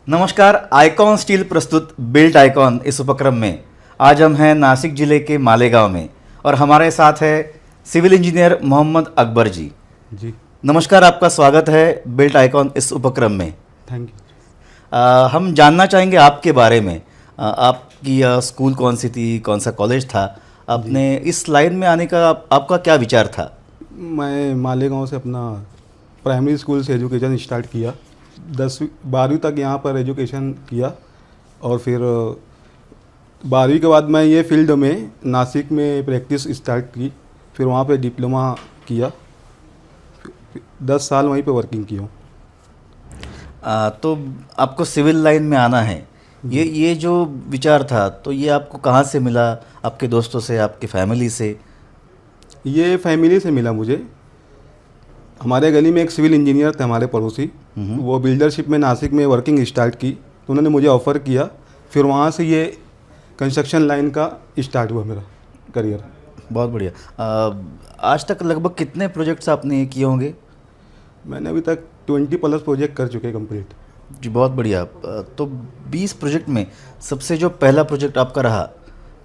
नमस्कार। Icon steel प्रस्तुत built icon इस उपक्रम में आज हम हैं नासिक जिले के मालेगांव में और हमारे साथ है सिविल इंजीनियर मोहम्मद अकबर जी। जी नमस्कार, आपका स्वागत है बिल्ट आइकॉन इस उपक्रम में। Thank you. हम जानना चाहेंगे आपके बारे में। आपकी स्कूल कौन सी थी, कौन सा कॉलेज था, आपने इस लाइन में आने का आपका क्या विचार था? मैं मालेगांव से अपना प्राइमरी स्कूल से एजुकेशन स्टार्ट किया, 10वीं-12वीं तक यहाँ पर एजुकेशन किया और फिर 12वीं के बाद मैं ये फील्ड में नासिक में प्रैक्टिस स्टार्ट की, फिर वहाँ पे डिप्लोमा किया, 10 साल वहीं पे वर्किंग की हूँ। तो आपको सिविल लाइन में आना है, ये जो विचार था तो ये आपको कहाँ से मिला? आपके दोस्तों से, आपकी फैमिली से? ये फैमिली से मिला मुझे। हमारे गली में एक सिविल इंजीनियर थे हमारे पड़ोसी, वो बिल्डरशिप में नासिक में वर्किंग स्टार्ट की तो उन्होंने मुझे ऑफ़र किया, फिर वहाँ से ये कंस्ट्रक्शन लाइन का स्टार्ट हुआ मेरा करियर। बहुत बढ़िया। आज तक लगभग कितने प्रोजेक्ट्स आपने किए होंगे? मैंने अभी तक 20+ प्रोजेक्ट कर चुके कंप्लीट। जी, बहुत बढ़िया। तो 20 प्रोजेक्ट में सबसे जो पहला प्रोजेक्ट आपका रहा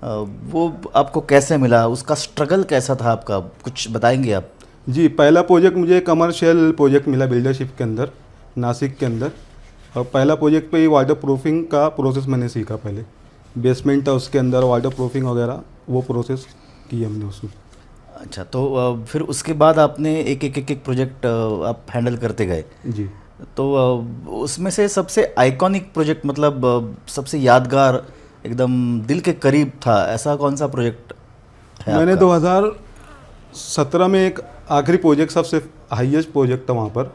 वो आपको कैसे मिला? उसका स्ट्रगल कैसा था आपका, कुछ बताएंगे आप? जी, पहला प्रोजेक्ट मुझे कमर्शियल प्रोजेक्ट मिला बिल्डरशिप के अंदर, नासिक के अंदर। और पहला प्रोजेक्ट पे ही वाटर प्रूफिंग का प्रोसेस मैंने सीखा। पहले बेसमेंट था, उसके अंदर वाटर प्रूफिंग वगैरह वो प्रोसेस की हमने उसमें। अच्छा, तो फिर उसके बाद आपने एक प्रोजेक्ट आप हैंडल करते गए। जी, तो उसमें से सबसे आइकॉनिक प्रोजेक्ट, मतलब सबसे यादगार, एकदम दिल के करीब था, ऐसा कौन सा प्रोजेक्ट है मैंने आपका? 2017 में एक आखिरी प्रोजेक्ट, सबसे हाईएस्ट प्रोजेक्ट था वहाँ पर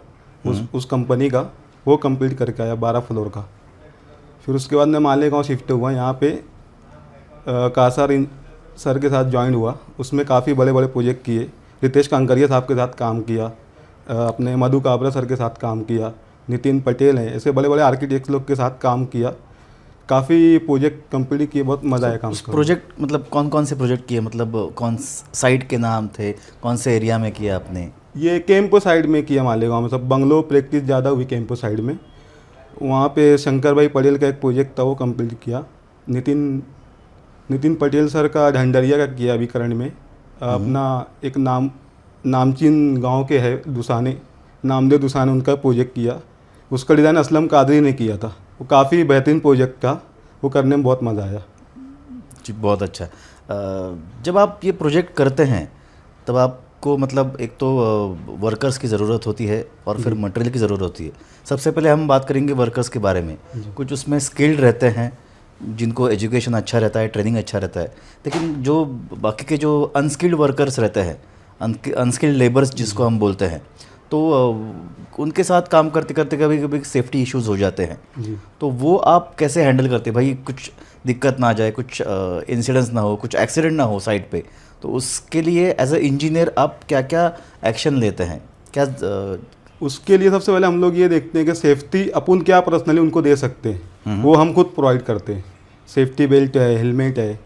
उस कंपनी का, वो कंप्लीट करके आया 12 फ्लोर का। फिर उसके बाद मैं मालेगांव शिफ्ट हुआ, यहाँ पे कासार सर के साथ ज्वाइन हुआ। उसमें काफ़ी बड़े बड़े प्रोजेक्ट किए, रितेश कांकरिया साहब के साथ काम किया, अपने मधु काबरा सर के साथ काम किया, नितिन पटेल हैं, ऐसे बड़े बड़े आर्किटेक्ट्स लोग के साथ काम किया। काफ़ी प्रोजेक्ट कंप्लीट किए, बहुत मज़ा आया काम करके। प्रोजेक्ट मतलब कौन कौन से प्रोजेक्ट किए, मतलब कौन साइट के नाम थे, कौन से एरिया में किया आपने? ये कैंप साइड में किया मालेगांव में, सब बंगलो प्रैक्टिस ज़्यादा हुई कैंप साइड में। वहाँ पे शंकर भाई पटेल का एक प्रोजेक्ट था, वो कंप्लीट किया। नितिन पटेल सर का ढंडरिया का किया अभी करंट में। अपना एक नामचीन गांव के है दुसाने, नामदेव दुसाने, उनका प्रोजेक्ट किया। उसका डिज़ाइन असलम कादरी ने किया था। वो काफ़ी बेहतरीन प्रोजेक्ट था, वो करने में बहुत मज़ा आया। जी, बहुत अच्छा। जब आप ये प्रोजेक्ट करते हैं तब आपको मतलब एक तो वर्कर्स की ज़रूरत होती है और फिर मटेरियल की ज़रूरत होती है। सबसे पहले हम बात करेंगे वर्कर्स के बारे में। कुछ उसमें स्किल्ड रहते हैं जिनको एजुकेशन अच्छा रहता है, ट्रेनिंग अच्छा रहता है, लेकिन जो बाकी के जो अनस्किल्ड वर्कर्स रहते हैं, अनस्किल्ड लेबर्स जिसको हम बोलते हैं, तो उनके साथ काम करते करते कभी कभी सेफ्टी इश्यूज हो जाते हैं। तो वो आप कैसे हैंडल करते हैं भाई? कुछ दिक्कत ना आ जाए, कुछ इंसिडेंट्स ना हो, कुछ एक्सीडेंट ना हो साइट पे, तो उसके लिए एज अ इंजीनियर आप क्या क्या एक्शन लेते हैं? क्या उसके लिए सबसे पहले हम लोग ये देखते हैं कि सेफ्टी अपन क्या पर्सनली उनको दे सकते हैं, वो हम खुद प्रोवाइड करते हैं। सेफ्टी बेल्ट है, हेलमेट है,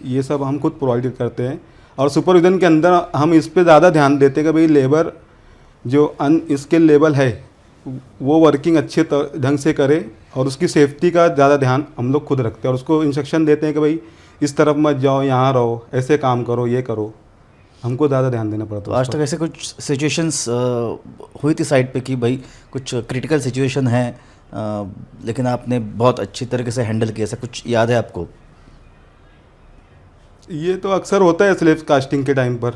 ये सब हम खुद प्रोवाइड करते हैं। और सुपरविजन के अंदर हम इस पे ज़्यादा ध्यान देते हैं कि भाई लेबर जो अनस्किल लेवल है वो वर्किंग अच्छे ढंग से करे, और उसकी सेफ्टी का ज़्यादा ध्यान हम लोग खुद रखते हैं। और उसको इंस्ट्रक्शन देते हैं कि भाई इस तरफ मत जाओ, यहाँ रहो, ऐसे काम करो, ये करो, हमको ज़्यादा ध्यान देना पड़ता है। तो आज तक ऐसे कुछ सिचुएशंस हुई थी साइट पे कि भाई कुछ क्रिटिकल सिचुएशन है, लेकिन आपने बहुत अच्छी तरीके से हैंडल किया, ऐसा कुछ याद है आपको? ये तो अक्सर होता है स्लैब कास्टिंग के टाइम पर,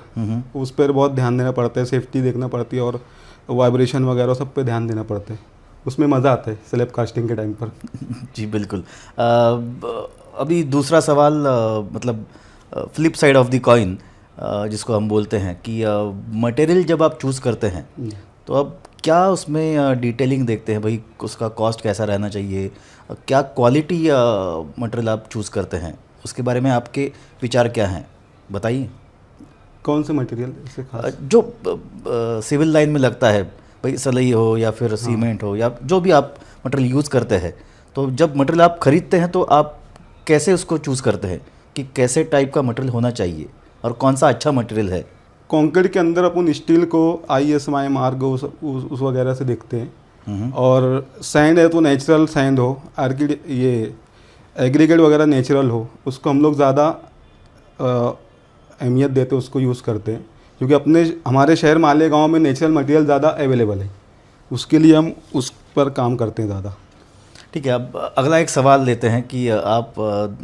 उस पर बहुत ध्यान देना पड़ता है, सेफ्टी देखना पड़ती है और वाइब्रेशन वगैरह सब पे ध्यान देना पड़ता है। उसमें मज़ा आता है स्लैब कास्टिंग के टाइम पर। जी बिल्कुल। अभी दूसरा सवाल, मतलब flip side of the coin जिसको हम बोलते हैं कि मटेरियल जब आप चूज़ करते हैं तो अब क्या उसमें डिटेलिंग देखते हैं भाई? उसका कॉस्ट कैसा रहना चाहिए, क्या क्वालिटी मटेरियल आप चूज़ करते हैं, उसके बारे में आपके विचार क्या हैं, बताइए। कौन से मटेरियल इससे खास? जो सिविल लाइन में लगता है भाई, सलई हो या फिर सीमेंट हो या जो भी आप मटेरियल यूज़ करते हैं, तो जब मटेरियल आप खरीदते हैं तो आप कैसे उसको चूज़ करते हैं कि कैसे टाइप का मटेरियल होना चाहिए और कौन सा अच्छा मटेरियल है? कंक्रीट के अंदर अपन स्टील को ISMA मार्ग उस वगैरह से देखते हैं और सैंड है तो नेचुरल सैंड हो, ये एग्रीगेट वगैरह नेचुरल हो, उसको हम लोग ज़्यादा अहमियत देते उसको यूज़ करते हैं, क्योंकि हमारे शहर मालेगांव में नेचुरल मटेरियल ज़्यादा अवेलेबल है, उसके लिए हम उस पर काम करते हैं ज़्यादा। ठीक है, अब अगला एक सवाल लेते हैं कि आप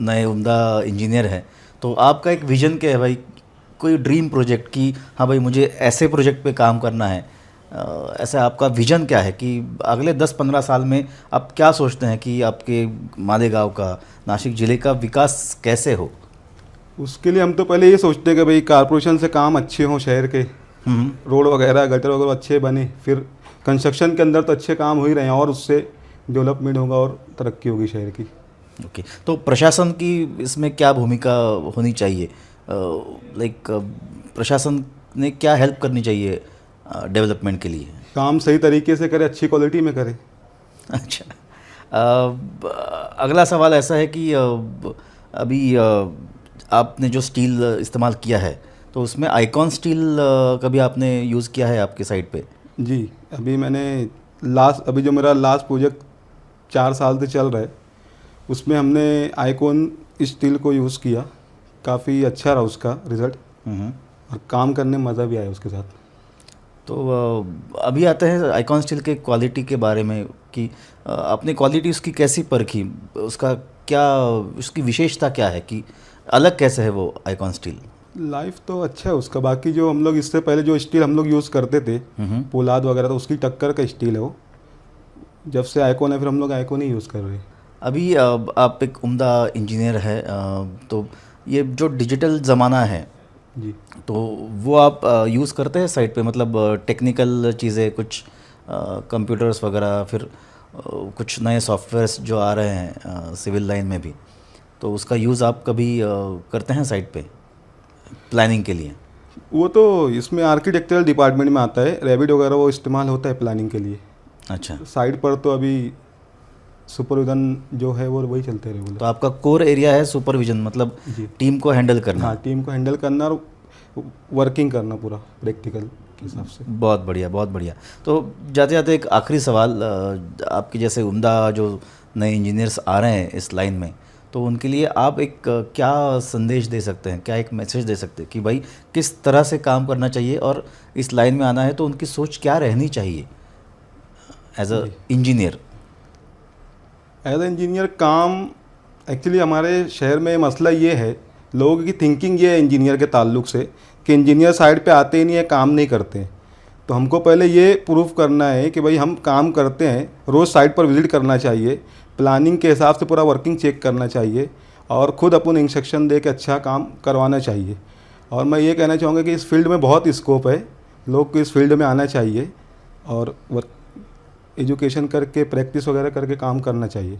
नए उम्दा इंजीनियर हैं, तो आपका एक विज़न क्या है भाई, कोई ड्रीम प्रोजेक्ट कि हाँ भाई मुझे ऐसे प्रोजेक्ट पे काम करना है, ऐसा आपका विज़न क्या है कि अगले 10-15 साल में आप क्या सोचते हैं कि आपके मालेगांव का, नासिक ज़िले का विकास कैसे हो? उसके लिए हम तो पहले ये सोचते हैं कि भाई कारपोरेशन से काम अच्छे हों, शहर के रोड वगैरह गटर वगैरह अच्छे बने, फिर कंस्ट्रक्शन के अंदर तो अच्छे काम हो ही रहे हैं और उससे डेवलपमेंट होगा और तरक्की होगी शहर की। ओके, तो प्रशासन की इसमें क्या भूमिका होनी चाहिए? लाइक प्रशासन ने क्या हेल्प करनी चाहिए डेवलपमेंट के लिए? काम सही तरीके से करे, अच्छी क्वालिटी में करे। अच्छा, अगला सवाल ऐसा है कि अभी आपने जो स्टील इस्तेमाल किया है, तो उसमें आइकॉन स्टील कभी आपने यूज़ किया है आपके साइट पे? जी, अभी जो मेरा लास्ट प्रोजेक्ट 4 साल से चल रहा है, उसमें हमने आइकॉन स्टील को यूज़ किया, काफ़ी अच्छा रहा उसका रिज़ल्ट और काम करने में मज़ा भी आया उसके साथ। तो अभी आते हैं आइकॉन स्टील के क्वालिटी के बारे में कि आपने क्वालिटी उसकी कैसी परखी, उसका क्या, उसकी विशेषता क्या है कि अलग कैसे है वो आइकॉन स्टील? लाइफ तो अच्छा है उसका, बाकी जो हम लोग इससे पहले जो स्टील हम लोग यूज़ करते थे पोलाद वगैरह, तो उसकी टक्कर का स्टील है वो। जब से आइकॉन है फिर हम लोग आइकॉन ही यूज़ कर रहे हैं। अभी आप एक उम्दा इंजीनियर है, तो ये जो डिजिटल ज़माना है जी, तो वो आप यूज़ करते हैं साइट पे, मतलब टेक्निकल चीज़ें कुछ कंप्यूटर्स वगैरह, फिर कुछ नए सॉफ्टवेयर्स जो आ रहे हैं सिविल लाइन में भी, तो उसका यूज़ आप कभी करते हैं साइट पे प्लानिंग के लिए? वो तो इसमें आर्किटेक्चरल डिपार्टमेंट में आता है, रैबिट वगैरह वो इस्तेमाल होता है प्लानिंग के लिए। अच्छा, साइट पर तो अभी सुपरविजन जो है वो वही चलते हैं रेगुलर। तो आपका कोर एरिया है सुपरविजन, मतलब जी, टीम को हैंडल करना। हाँ, टीम को हैंडल करना और वर्किंग करना पूरा प्रैक्टिकल के हिसाब से। बहुत बढ़िया, बहुत बढ़िया। तो जाते जाते एक आखिरी सवाल, आपके जैसे उम्दा जो नए इंजीनियर्स आ रहे हैं इस लाइन में, तो उनके लिए आप एक क्या संदेश दे सकते हैं, क्या एक मैसेज दे सकते हैं कि भाई किस तरह से काम करना चाहिए और इस लाइन में आना है तो उनकी सोच क्या रहनी चाहिए as a engineer? As a engineer काम, एक्चुअली हमारे शहर में मसला ये है, लोगों की थिंकिंग ये है इंजीनियर के ताल्लुक से कि इंजीनियर साइड पे आते ही नहीं है, काम नहीं करते हैं। तो हमको पहले ये प्रूफ करना है कि भाई हम काम करते हैं, रोज़ साइट पर विज़िट करना चाहिए, प्लानिंग के हिसाब से पूरा वर्किंग चेक करना चाहिए और ख़ुद अपन इंस्ट्रक्शन दे के अच्छा काम करवाना चाहिए। और मैं ये कहना चाहूँगा कि इस फील्ड में बहुत स्कोप है, लोग को इस फील्ड में आना चाहिए और एजुकेशन करके प्रैक्टिस वगैरह करके काम करना चाहिए।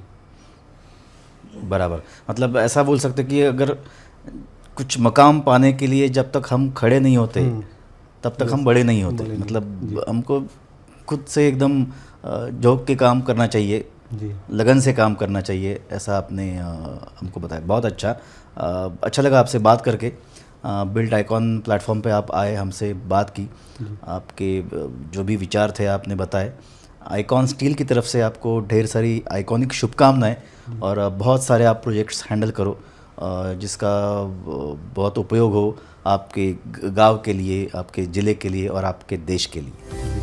बराबर, मतलब ऐसा बोल सकते कि अगर कुछ मकाम पाने के लिए जब तक हम खड़े नहीं होते तब तक हम बड़े नहीं होते, मतलब हमको खुद से एकदम झोंक के काम करना चाहिए, जी, लगन से काम करना चाहिए, ऐसा आपने हमको बताया। बहुत अच्छा, अच्छा लगा आपसे बात करके। बिल्ड आइकॉन प्लेटफॉर्म पे आप आए, हमसे बात की, आपके जो भी विचार थे आपने बताए। आइकॉन स्टील की तरफ से आपको ढेर सारी आइकॉनिक शुभकामनाएं और बहुत सारे आप प्रोजेक्ट्स हैंडल करो जिसका बहुत उपयोग हो आपके गांव के लिए, आपके ज़िले के लिए और आपके देश के लिए।